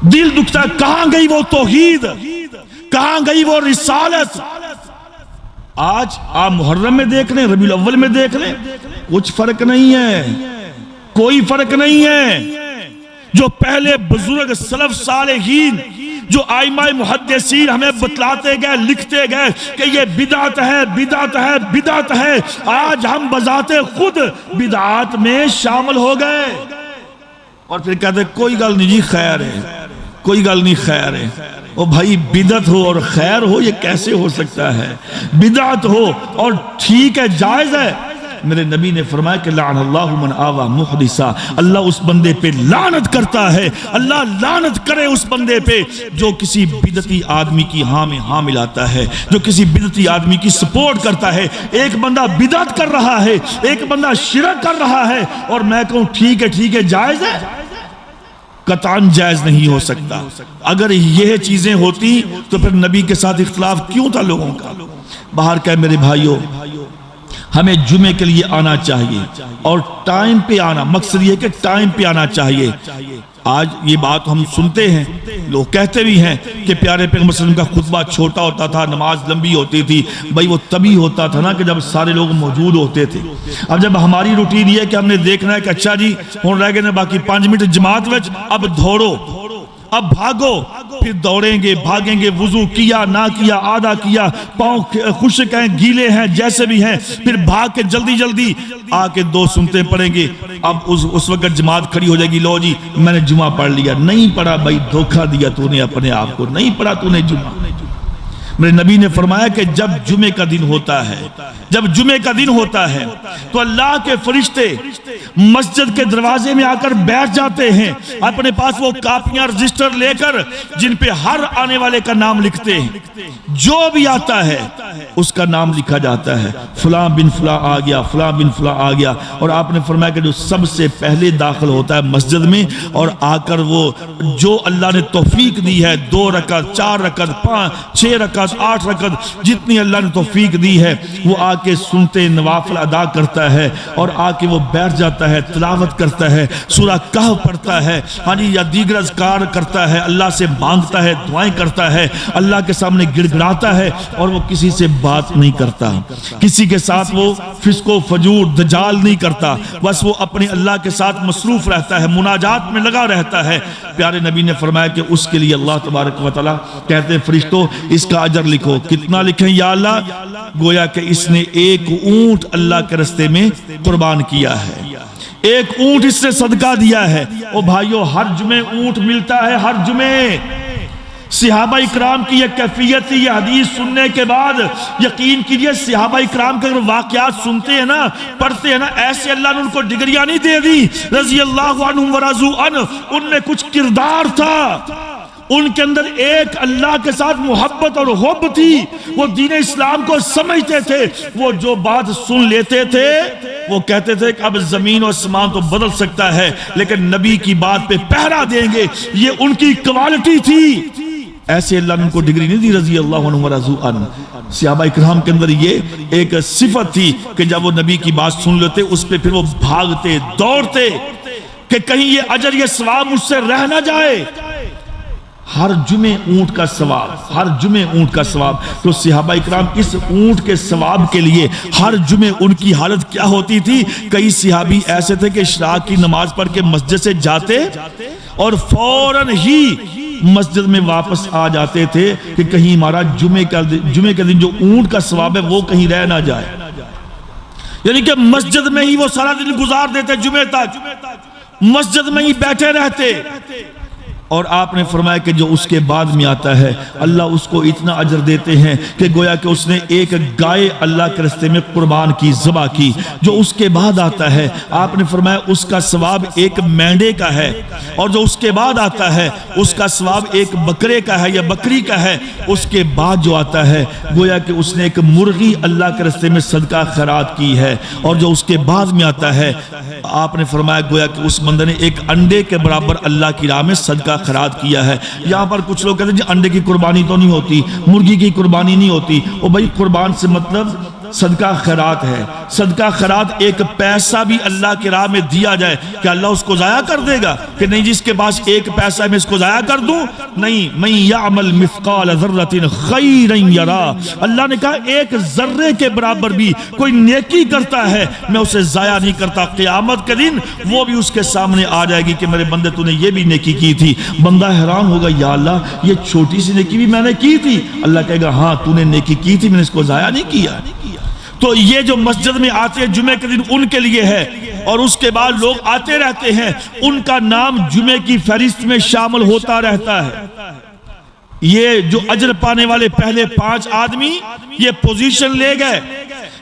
دل دکھتا ہے۔ کہاں گئی وہ توحید، کہاں گئی وہ رسالت؟ آج آپ محرم میں دیکھ لیں، ربیع الاول میں دیکھ لیں، کچھ فرق نہیں ہے، کوئی فرق نہیں ہے۔ جو پہلے بزرگ سلف صالحین، جو ائمہ محدثین ہمیں بتلاتے گئے، لکھتے گئے کہ یہ بدعت ہے بدعت ہے بدعت ہے، آج ہم بذات خود بدعات میں شامل ہو گئے اور پھر کہتے ہیں کوئی گل نہیں جی خیر ہے، کوئی گل نہیں خیر ہے۔ او بھائی بدعت ہو اور خیر ہو یہ کیسے ہو سکتا ہے؟ بدعت ہو اور ٹھیک ہے جائز ہے، میرے نبی نے فرمایا کہ لعن اللہ من آوى محدثا، اللہ اس بندے پہ لعنت کرتا ہے، اللہ لعنت کرے اس بندے پہ جو کسی بدعتی آدمی کی ہاں میں ہاں ملاتا ہے، جو کسی بدعتی آدمی کی سپورٹ کرتا ہے۔ ایک بندہ بدعت کر رہا ہے، ایک بندہ شرک کر رہا ہے اور میں کہوں ٹھیک ہے جائز ہے، قطعاً جائز نہیں ہو سکتا۔ اگر یہ چیزیں ہوتی تو پھر نبی کے ساتھ اختلاف کیوں تھا لوگوں کا؟ باہر کہ میرے بھائیوں، ہمیں جمعے کے لیے آنا چاہیے اور ٹائم پہ آنا، مقصد یہ کہ ٹائم پہ آنا چاہیے۔ آج یہ بات ہم سنتے ہیں، لوگ کہتے بھی ہیں کہ پیارے پیغمبر صلی اللہ علیہ وسلم کا خطبہ چھوٹا ہوتا تھا، نماز لمبی ہوتی تھی۔ بھائی وہ تبھی ہوتا تھا نا کہ جب سارے لوگ موجود ہوتے تھے۔ اب جب ہماری روٹین یہ ہے کہ ہم نے دیکھنا ہے کہ اچھا جی ہون رہ گئے نا باقی 5 منٹ جماعت وچ، اب دوڑو، اب بھاگو، پھر دوڑیں گے بھاگیں گے، وضو کیا نہ کیا، آدھا کیا، پاؤں خشک ہیں گیلے ہیں جیسے بھی ہیں، پھر بھاگ کے جلدی جلدی آ کے 2 سنتے پڑھیں گے۔ اب اس وقت جماعت کھڑی ہو جائے گی، لو جی میں نے جمعہ پڑھ لیا۔ نہیں پڑھا بھائی، دھوکہ دیا تو نے اپنے آپ کو، نہیں پڑھا تو نے جمعہ۔ میرے نبی نے فرمایا کہ جب جمعے کا دن ہوتا ہے، جب جمعے کا دن ہوتا ہے تو اللہ کے فرشتے مسجد کے دروازے میں آ کر بیٹھ جاتے ہیں، اپنے پاس وہ کاپیاں رجسٹر لے کر جن پہ ہر آنے والے کا نام لکھتے ہیں، جو بھی آتا ہے اس کا نام لکھا جاتا ہے، فلاں بن فلاں آ گیا، فلاں بن فلاں آ گیا۔ اور آپ نے فرمایا کہ جو سب سے پہلے داخل ہوتا ہے مسجد میں اور آ کر وہ جو اللہ نے توفیق دی ہے، 2 رکعت 4 رکعت 5 6 رکعت 8 رکعت جتنی اللہ نے توفیق دی ہے، وہ آ کے سنتے نوافل ادا کرتا ہے اور آ کے وہ بیٹھ جاتا ہے، تلاوت کرتا ہے، سورہ کہف پڑھتا ہے، ہاں جی یا دیگر اذکار کرتا ہے، اللہ سے مانگتا ہے، دعائیں کرتا ہے، اللہ کے سامنے گڑ گڑاتا ہے اور وہ کسی سے بات نہیں کرتا، کسی کے ساتھ وہ فسق و فجور دجال نہیں کرتا، بس وہ اپنے اللہ کے ساتھ مصروف رہتا ہے، مناجات میں لگا رہتا ہے۔ پیارے نبی نے فرمایا کہ اس کے لیے اللہ تبارک و تعالیٰ کہتے ہیں فرشتوں اس کا اجر لکھو۔ کتنا لکھیں یا اللہ؟ گویا کہ اس نے ایک اونٹ اللہ کے رستے میں قربان کیا ہے، ایک اونٹ اس نے صدقہ دیا ہے۔ او بھائیو ہر جمعے اونٹ ملتا ہے، ہر جمعے۔ صحابہ اکرام کی یہ کیفیت تھی، یہ حدیث سننے کے بعد یقین کیجئے صحابہ اکرام کے اگر واقعات سنتے ہیں نا، پڑھتے ہیں نا، ایسے اللہ نے ان کو ڈگریاں نہیں دے دی، رضی اللہ عنہم ورضوا عنہ، ان میں کچھ کردار تھا، ان کے اندر ایک اللہ کے ساتھ محبت اور حب تھی، وہ دین اسلام کو سمجھتے تھے، وہ جو بات سن لیتے تھے وہ کہتے تھے کہ اب زمین و آسمان تو بدل سکتا ہے لیکن نبی کی بات پہ پہرا دیں گے، یہ ان کی کوالٹی تھی۔ ایسے اللہ نے ان کو ڈگری نہیں دی، رضی اللہ عنہ ورضوا عنہ۔ صحابہ اکرام کے اندر یہ ایک صفت تھی کہ جب وہ نبی کی بات سن لیتے اس پہ پھر وہ بھاگتے دوڑتے کہ کہیں یہ اجر یہ ثواب مجھ سے رہ نہ جائے۔ ہر جمعے اونٹ کا ثواب، ہر جمعے اونٹ کا ثواب۔ تو صحابہ اکرام اس اونٹ کے ثواب کے لیے ہر جمعے ان کی حالت کیا ہوتی تھی؟ کئی صحابی ایسے تھے کہ اشراق کی نماز پڑھ کے مسجد سے جاتے اور فوراً ہی مسجد میں واپس آ جاتے تھے کہ کہیں ہمارا جمعے کے دن جو اونٹ کا ثواب ہے وہ کہیں رہ نہ جائے، یعنی کہ مسجد میں ہی وہ سارا دن گزار دیتے، جمعے تک مسجد میں ہی بیٹھے رہتے۔ اور آپ نے فرمایا کہ جو اس کے بعد میں آتا ہے اللہ اس کو اتنا اجر دیتے ہیں کہ گویا کہ اس نے ایک گائے اللہ کے راستے میں قربان کی، ذبح کی۔ جو اس کے بعد آتا ہے آپ نے فرمایا اس کا ثواب ایک مینڈے کا ہے، اور جو اس کے بعد آتا ہے اس کا ثواب ایک بکرے کا ہے یا بکری کا ہے۔ اس کے بعد جو آتا ہے گویا کہ اس نے ایک مرغی اللہ کے راستے میں صدقہ خیرات کی ہے، اور جو اس کے بعد میں آتا ہے آپ نے فرمایا گویا کہ اس بندے نے ایک انڈے کے برابر اللہ کی راہ میں صدقہ خیرات کیا ہے۔ یہاں پر کچھ لوگ کہتے ہیں جی انڈے کی قربانی تو نہیں ہوتی، مرغی کی قربانی نہیں ہوتی۔ او بھائی قربان سے مطلب صدقہ خیرات ہے۔ صدقہ خیرات ایک پیسہ بھی اللہ کی راہ میں دیا جائے کہ اللہ اس کو ضائع کر دے گا کہ نہیں جس کے پاس ایک پیسہ میں اس کو ضائع کر دوں؟ نہیں، من یعمل مثقال ذرۃ خیرا یرا، اللہ نے کہا ایک ذرے کے برابر بھی کوئی نیکی کرتا ہے میں اسے ضائع نہیں کرتا۔ قیامت کے دن وہ بھی اس کے سامنے آ جائے گی کہ میرے بندے تو نے یہ بھی نیکی کی تھی۔ بندہ حیران ہوگا یا اللہ یہ چھوٹی سی نیکی بھی میں نے کی تھی؟ اللہ کہے گا ہاں تو نے نیکی کی تھی، میں نے اس کو ضائع نہیں کیا۔ تو یہ جو مسجد میں آتے ہیں جمعے کے دن ان کے لیے ہے، اور اس کے بعد لوگ آتے رہتے ہیں ان کا نام جمعے کی فہرست میں شامل ہوتا رہتا ہے۔ یہ جو اجر پانے والے پہلے 5 آدمی یہ پوزیشن لے گئے،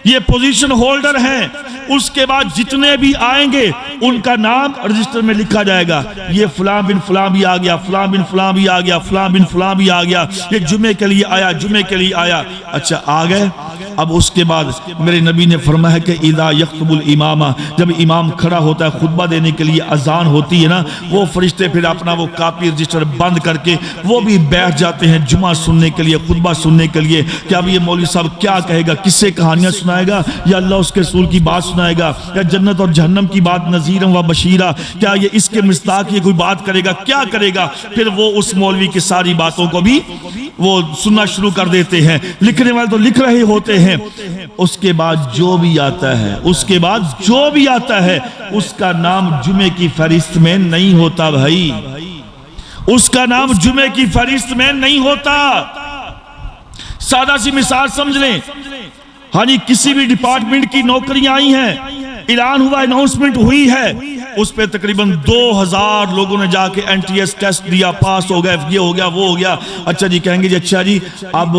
یہ پوزیشن ہولڈر ہیں۔ اس کے بعد جتنے بھی آئیں گے ان کا نام رجسٹر میں لکھا جائے گا، یہ فلاں بن فلاں بھی آ گیا، فلاں بن فلاں بھی آ گیا، فلاں بن فلاں بھی آ گیا، یہ جمعے کے لیے آیا، جمعے کے لیے آیا۔ اچھا آ گئے، اب اس کے بعد میرے نبی نے فرمایا کہ اذا یخطب الامام، جب امام کھڑا ہوتا ہے خطبہ دینے کے لیے، اذان ہوتی ہے نا، وہ فرشتے پھر اپنا وہ کاپی رجسٹر بند کر کے وہ بھی بیٹھ جاتے ہیں جمعہ سننے کے لیے، خطبہ سننے کے لیے کہ اب یہ مولوی صاحب کیا کہے گا، کس سے کہانیاں سنائے گا، یا اللہ اس کے رسول کی بات سنائے گا، یا جنت اور جہنم کی بات نذیرا و بشیرا، کیا یہ اس کے مصداق یہ کوئی بات کرے گا، کیا کرے گا؟ پھر وہ اس مولوی کی ساری باتوں کو بھی وہ سننا شروع کر دیتے ہیں، لکھنے والے تو لکھ رہے ہوتے ہیں۔ اس کے بعد جو بھی آتا ہے، اس کے بعد جو بھی آتا ہے اس کا نام جمعے کی فہرست میں نہیں ہوتا بھائی، اس کا نام جمعے کی فہرست میں نہیں ہوتا۔ سادہ سی مثال سمجھ لیں، ہاں جی کسی بھی ڈپارٹمنٹ کی نوکریاں آئی ہیں، اعلان ہوا، اناؤنسمنٹ ہوئی ہے، اس پہ تقریباً 2000 لوگوں نے جا کے NTS ٹیسٹ دیا، پاس ہو گئے، یہ ہو گیا وہ ہو گیا۔ اچھا جی کہیں گے جی اچھا جی اب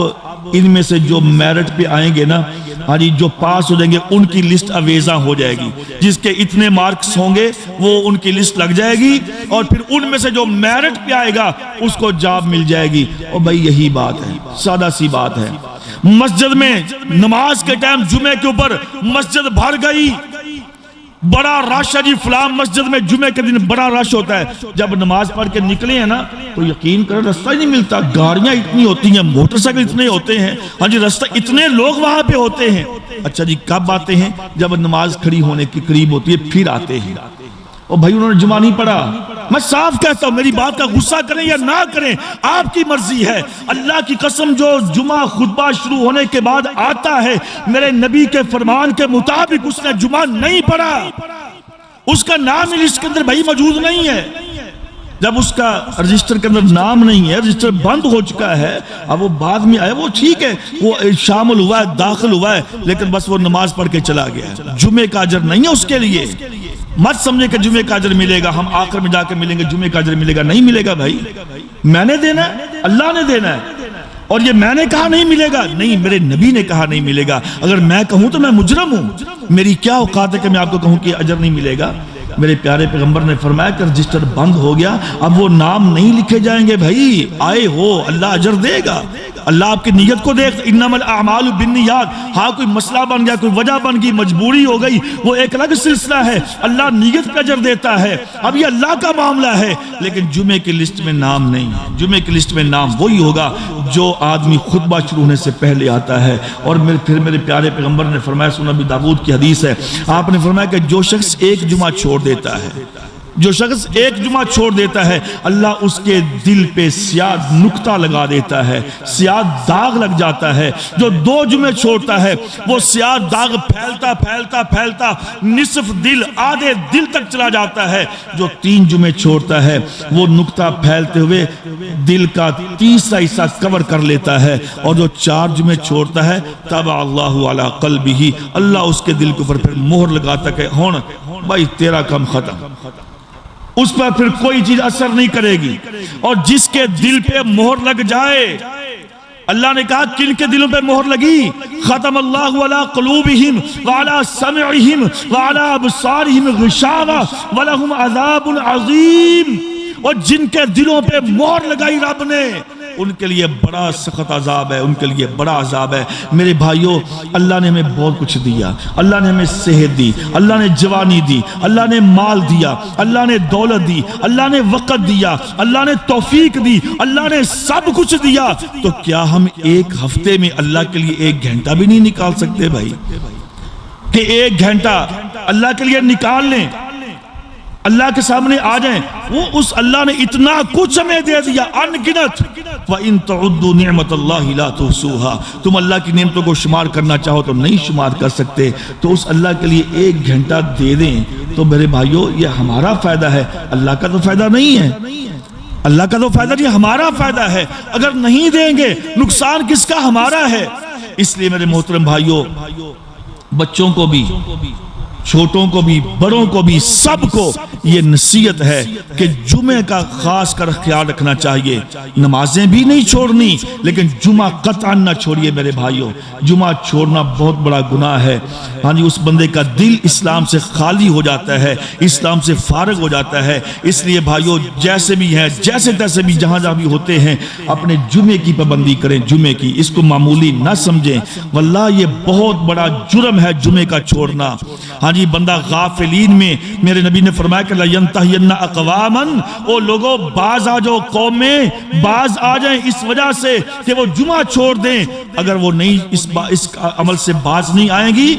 ان میں سے جو میرٹ پہ آئیں گے نا، ہاں جی جو پاس ہو جائیں گے ان کی لسٹ اویزا ہو جائے گی، جس کے اتنے مارکس ہوں گے وہ ان کی لسٹ لگ جائے گی، اور پھر ان میں سے جو میرٹ پہ آئے گا اس کو جاب مل جائے گی۔ اور بھائی یہی بات ہے، سادہ سی بات ہے۔ مسجد میں نماز کے ٹائم جمعے کے اوپر مسجد بھر گئی، بڑا رش ہے جی فلاں مسجد میں جمعے کے دن بڑا رش ہوتا ہے، جب نماز پڑھ کے نکلے ہیں نا تو یقین کریں رستہ ہی نہیں ملتا، گاڑیاں اتنی ہوتی ہیں، موٹر سائیکل اتنے ہوتے ہیں، ہاں جی رستہ اتنے لوگ وہاں پہ ہوتے ہیں۔ اچھا جی کب آتے ہیں؟ جب نماز کھڑی ہونے کی قریب ہوتی ہے پھر آتے ہیں۔ اور بھائی انہوں نے جمعہ نہیں پڑھا، میں صاف کہتا ہوں میری بات کا غصہ کریں یا نہ کریں آپ کی مرضی ہے، اللہ کی قسم جو جمعہ خطبہ شروع ہونے کے بعد آتا ہے میرے نبی کے فرمان کے مطابق اس نے جمعہ نہیں پڑھا، اس کا نام لسٹ کے اندر بھائی موجود نہیں ہے۔ جب اس کا رجسٹر کے اندر نام نہیں ہے، رجسٹر بند ہو چکا ہے، اب وہ بعد میں آیا وہ ٹھیک ہے، وہ شامل ہوا ہے، داخل ہوا ہے، لیکن بس وہ نماز پڑھ کے چلا گیا، جمعے کا اجر نہیں ہے اس کے لیے۔ مت سمجھے کہ جمعے کا اجر ملے گا، ہم آخر میں جا کے ملیں گے جمعے کا اجر ملے گا، نہیں ملے گا بھائی، میں نے دینا ہے، اللہ نے دینا ہے۔ اور یہ میں نے کہا نہیں ملے گا، نہیں میرے نبی نے کہا نہیں ملے گا۔ اگر میں کہوں تو میں مجرم ہوں، میری کیا اوقات ہے کہ میں آپ کو کہوں کہ اجر نہیں ملے گا؟ میرے پیارے پیغمبر نے فرمایا کہ رجسٹر بند ہو گیا، اب وہ نام نہیں لکھے جائیں گے بھائی، آئے ہو اللہ اجر دے گا، اللہ آپ کی نیت کو دیکھ، انما الاعمال بالنیات۔ ہاں کوئی مسئلہ بن گیا، کوئی وجہ بن گئی، مجبوری ہو گئی، وہ ایک الگ سلسلہ ہے، اللہ نیت پہ اجر دیتا ہے، اب یہ اللہ کا معاملہ ہے، لیکن جمعے کی لسٹ میں نام نہیں ہے۔ جمعے کی لسٹ میں نام وہی ہوگا جو آدمی خطبہ شروع ہونے سے پہلے آتا ہے۔ اور پھر میرے پیارے پیغمبر نے فرمایا، سنن ابی داؤد کی حدیث ہے، آپ نے فرمایا کہ جو شخص ایک جمعہ چھوڑ دیتا ہے، جو شخص ایک جمعہ چھوڑ دیتا ہے اللہ اس کے دل پہ سیاہ نقطہ لگا دیتا ہے، سیاہ داغ لگ جاتا ہے۔ جو 2 جمعے چھوڑتا ہے وہ سیاہ داغ پھیلتا پھیلتا پھیلتا نصف دل، آدھے دل تک چلا جاتا ہے۔ جو 3 جمعے چھوڑتا ہے وہ نقطہ پھیلتے ہوئے دل کا تیسرا حصہ کور کر لیتا ہے، اور جو 4 جمعے چھوڑتا ہے طبع اللہ علی قلبہ، اللہ اس کے دل کے اوپر پھر مہر لگاتا کہ ہون بھائی تیرا کام ختم۔ اس پر پھر کوئی چیز اثر نہیں کرے گی. اور جس کے دل پہ مہر لگ جائے، اللہ نے کہا کن کے دلوں پہ مہر لگی؟ ختم اللہ علی قلوبہم وعلی سمعہم وعلی ابصارہم غشاوہ ولہم عذاب عظیم. اور جن کے دلوں پہ مہر لگائی رب نے، ان کے لیے بڑا سخت عذاب ہے، ان کے لیے بڑا عذاب ہے. میرے بھائیوں، اللہ نے ہمیں بہت کچھ دیا. اللہ نے ہمیں صحت دی، اللہ نے جوانی دی، اللہ نے مال دیا، اللہ نے دولت دی، اللہ نے وقت دیا، اللہ نے توفیق دی، اللہ نے سب کچھ دیا. تو کیا ہم ایک ہفتے میں اللہ کے لیے 1 گھنٹہ بھی نہیں نکال سکتے بھائی؟ کہ 1 گھنٹہ اللہ کے لیے نکال لیں، اللہ کے سامنے آ جائیں. وہ اس اللہ نے اتنا کچھ ہمیں دے دیا، ان گنت. وَإِن تَعُدُّوا نِعْمَةَ اللَّهِ لَا تُحْصُوهَا. تم اللہ کی نعمتوں کو شمار کرنا چاہو تو نہیں شمار کر سکتے. تو اس اللہ کے لیے 1 گھنٹہ دے دیں تو میرے بھائیوں یہ ہمارا فائدہ ہے، اللہ کا تو فائدہ نہیں ہے. اللہ کا تو فائدہ نہیں، ہمارا فائدہ ہے. اگر نہیں دیں گے نقصان کس کا؟ ہمارا ہے. اس لیے میرے محترم بھائیوں، بچوں کو بھی، چھوٹوں کو بھی، بڑوں کو بھی، سب کو یہ نصیحت ہے کہ جمعہ کا خاص کر خیال رکھنا چاہیے. نمازیں بھی نہیں چھوڑنی، لیکن جمعہ قطعاً نہ چھوڑیے میرے بھائیوں. جمعہ چھوڑنا بہت بڑا گناہ ہے. ہاں جی، اس بندے کا دل اسلام سے خالی ہو جاتا ہے، اسلام سے فارغ ہو جاتا ہے. اس لیے بھائیوں، جیسے بھی ہیں، جیسے تیسے بھی، جہاں جہاں بھی ہوتے ہیں، اپنے جمعے کی پابندی کریں. جمعے کی، اس کو معمولی نہ سمجھیں. واللہ یہ بہت بڑا جرم ہے جمعے کا چھوڑنا. ہاں جی، بندہ غافلین میں، میرے نبی نے فرمایا کہ لَيَنْتَحْيَنَّ اَقْوَامًا، او لوگوں باز آ جاؤ، قوم میں باز آ جائیں اس وجہ سے کہ وہ جمعہ چھوڑ دیں. اگر وہ نہیں اس عمل سے باز نہیں آئیں گی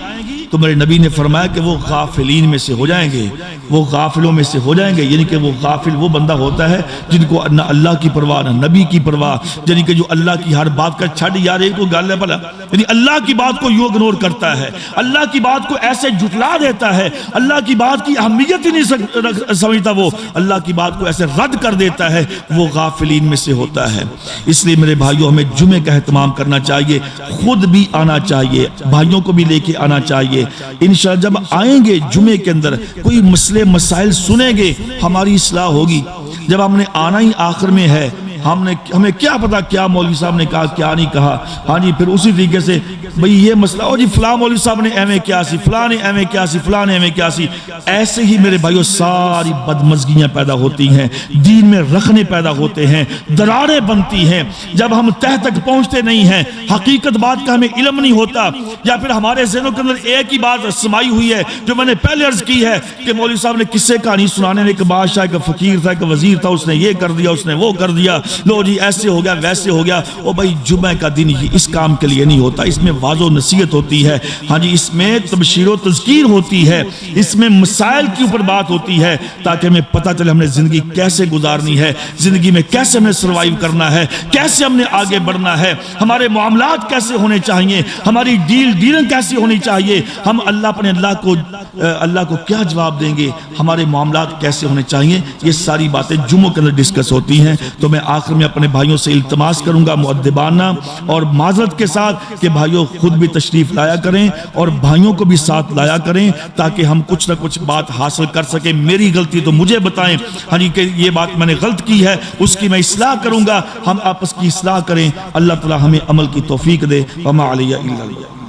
تو میرے نبی نے فرمایا کہ وہ غافلین میں سے ہو جائیں گے، وہ غافلوں میں سے ہو جائیں گے. یعنی کہ وہ غافل وہ بندہ ہوتا ہے جن کو نہ اللہ کی پرواہ نہ نبی کی پرواہ، یعنی کہ جو اللہ کی ہر بات کا چھڑ، یار ایک کو گل ہے بھلا، یعنی اللہ کی بات کو یوں اگنور کرتا ہے، اللہ کی بات کو ایسے جھٹلا دیتا ہے، اللہ کی بات کی اہمیت ہی نہیں سمجھتا، وہ اللہ کی بات کو ایسے رد کر دیتا ہے. وہ غافلین میں سے ہوتا ہے. اس لیے میرے بھائیوں، ہمیں جمعے کا اہتمام کرنا چاہیے، خود بھی آنا چاہیے، بھائیوں کو بھی لے کے آنا چاہیے. انشاءاللہ جب آئیں گے جمعے کے اندر، کوئی مسئلے مسائل سنیں گے، ہماری اصلاح ہوگی. جب ہم نے آنا ہی آخر میں ہے، ہمیں کیا پتا کیا مولوی صاحب نے کہا، کیا نہیں کہا. ہاں جی، پھر اسی طریقے سے بھئی یہ مسئلہ، او جی فلاں مولوی صاحب نے ایویں کیا سی، فلاں نے ایویں کیا سی، فلاں نے ایویں کیا سی. ایسے ہی میرے بھائیوں ساری بدمزگیاں پیدا ہوتی ہیں، دین میں رکھنے پیدا ہوتے ہیں، دراریں بنتی ہیں. جب ہم تہ تک پہنچتے نہیں ہیں، حقیقت بات کا ہمیں علم نہیں ہوتا، یا پھر ہمارے ذہنوں کے اندر ایک ہی بات سمائی ہوئی ہے جو میں نے پہلے عرض کی ہے کہ مولوی صاحب نے قصے کہانی سنانے میں، ایک بادشاہ، ایک فقیر تھا، ایک وزیر تھا، اس نے یہ کر دیا، اس نے وہ کر دیا، لو جی ایسے ہو گیا ویسے ہو گیا. او بھائی جمعہ کا دن یہ اس کام کے لیے نہیں ہوتا. اس میں واضح و نصیحت ہوتی ہے. ہاں جی، اس میں تبشیر و تذکیر ہوتی ہے، اس میں مسائل کے اوپر بات ہوتی ہے تاکہ ہمیں پتہ چلے ہم نے زندگی کیسے گزارنی ہے، زندگی میں کیسے ہمیں سروائیو کرنا ہے، کیسے ہم نے آگے بڑھنا ہے، ہمارے معاملات کیسے ہونے چاہیے، ہماری ڈیلنگ کیسی ہونی چاہیے، ہم اپنے اللہ کو کیا جواب دیں گے، ہمارے معاملات کیسے ہونے چاہیے. یہ ساری باتیں جمعوں کے اندر ڈسکس ہوتی ہیں. تو میں آخر میں اپنے بھائیوں سے التماس کروں گا مؤدبانہ اور معذرت کے ساتھ کہ بھائیوں خود بھی تشریف لایا کریں اور بھائیوں کو بھی ساتھ لایا کریں تاکہ ہم کچھ نہ کچھ بات حاصل کر سکیں. میری غلطی تو مجھے بتائیں، ہاں جی، کہ یہ بات میں نے غلط کی ہے، اس کی میں اصلاح کروں گا. ہم آپس کی اصلاح کریں. اللہ تعالی ہمیں عمل کی توفیق دے. وما علیہ الا اللہ.